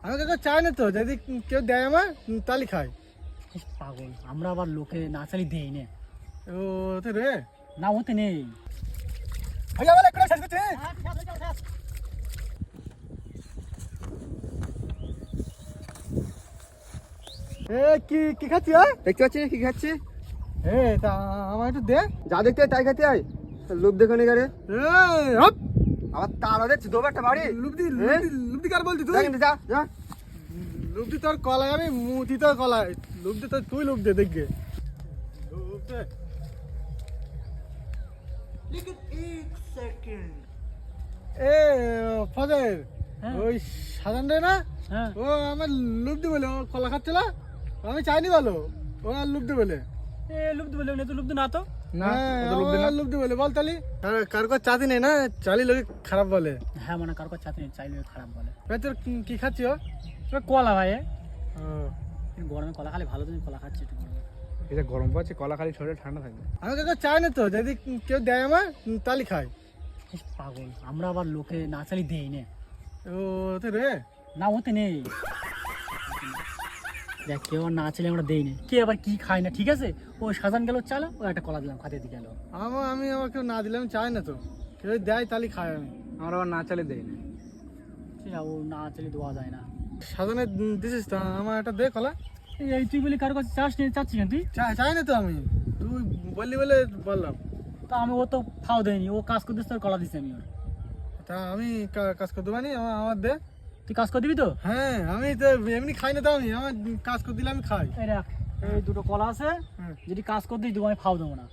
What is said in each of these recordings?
আমি কাকা চাই না তো, যদি কেউ দেয় আমার তালি খাই। পাগল, আমরা আবার লোকে না চালি দেই না। ও তো রে না হতে নেই। ভাইয়া বলে কোন শেষ করতে এ কি কি খাচ্ছি? দেখতে পাচ্ছি কি খাচ্ছে? এ তা আমার একটু দে। যা দেখতে হয় তাই খেতে হয়। লোক দেখো নি গারে। এই হপ আবার তার ওদের দোবে একটা বাড়ি। লুবদি লুবদি কার বলতি তুই? দেখ যা যা। লুবদি তোর কলায় আমি মুতি তোর কলায়। লুবদি তোর তুই লুবদি দেখবে। লুবদি लेकिन एक सेकंड এ ফাদার হ্যাঁ। ওই সাজান রে না, হ্যাঁ, ও আমার লুবদি বলে, ও কলা খাচ্ছিল, আমি চাইনি বলো, ও আর লুবদি বলে। এ লুব্ধ বলে না তো, লুব্ধ না তো। না লুবদি বলে বল তালি। কার কার চাতি নেই না, চালি লোকে খারাপ বলে। হ্যাঁ মানে কারো কাছে চাইলে চাইলে খারাপ বলে। ভাই তোর কি খাচ্ছি? ও এবার কলা ভাই, ও, গরমে কলা খালি ভালো, তুমি কলা খাচ্ছি একটু গরমে। এটা গরম পড়ছে, কলা খালি শরীরে ঠান্ডা থাকবে। আমি কাকা চাই না তো, যদি কেউ দেয় আমার তালি খাই। পাগল, আমরা আবার লোকে না চালি দেই না। ও তো রে না হতে নেই। দেখ কেউ আর না চাইলে আমরা দেই না, কে আবার কি খায় না, ঠিক আছে। ও সাজান গেল চালো, ও একটা কলা দিলাম, খাতে দিয়ে গেল। আমি আবার কেউ না দিলে আমি চাই না তো, কেউ দেয় তালি খাই আমি। আমরা আবার না চালে দেই না। ঠিক আছে, ও না চাইলে দেওয়া যায় না। সাজানে দিছিস তো, আমার একটা দে কলা। এই তুই বলি কারো কাছে চাস নিয়ে চাচ্ছি না তুই? চাই না তো, আমি তুই বললি বলে বললাম। তা আমি, ও তো ফাও দেয়নি, ও কাজ করতে তোর কলা দিচ্ছে আমি ওর। তা আমি কাজ করতে পারি, আমার দে। তুই কাজ করে দিবি তো? হ্যাঁ আমি তো এমনি খাই না তো, আমি আমার কাজ করে দিলে আমি খাই। এই দেখ, এই দুটো কলা আছে, হ্যাঁ। যদি কাজ করতে দিই আমি ফাও দেবো না।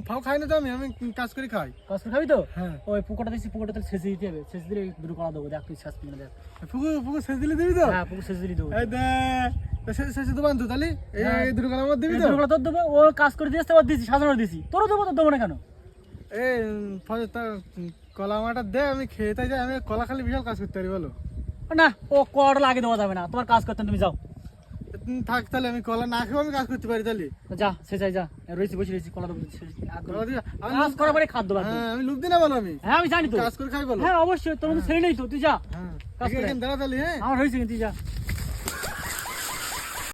ফাও খাই না তো, আমি কাজ করে খাই। কাজ করে খাবি তো? হ্যাঁ ওই পুকুরটা দিচ্ছি, পুকুরটা তাহলে সেচে দিতে হবে, সেচ দিলে দুটো কলা দেবো, দেখ তুই শেষ কিনা দেখ। পুকুর শেষ দিলে দিবি তো? হ্যাঁ পুকুর সেচ দিলি দেবো। এই দে শেষে তো বান্ধু তাহলে হ্যাঁ। এই দুটো কলা আমার দিবি এই তো? দুটো কলা তোর দেবো, ও কাজ করে দিয়েছে, ওর দিচ্ছি, সাজানো দিচ্ছি, তোরও দেবো, তোর দেবো না কেন? এই ফলে তার কলা আমারটা দে, আমি খেতে যাই, আমি কলা খালি বিশাল কাজ করতে পারি বলো। না, ও কলাটা লাগিয়ে দেওয়া যাবে না, তোমার কাজ করতে তুমি যাও। থাক তাহলে, আমি কলা না খেয়ে আমি কাজ করতে পারি তাহলে। যা সে যাই, যা রয়েছি বসে রয়েছি, কলা দেবো। কলা দিবি? কাজ করার পরে খাদ্য লাগবে। হ্যাঁ আমি লুক দিই না বলো, আমি হ্যাঁ আমি জানি তো। কাজ করে খাই বলো। হ্যাঁ অবশ্যই, তোর মধ্যে ছেড়ে নেই তো, তুই যা হ্যাঁ কাজ করে। দাঁড়া তাহলে। হ্যাঁ আমার হয়েছে কিন্তু, তুই যা।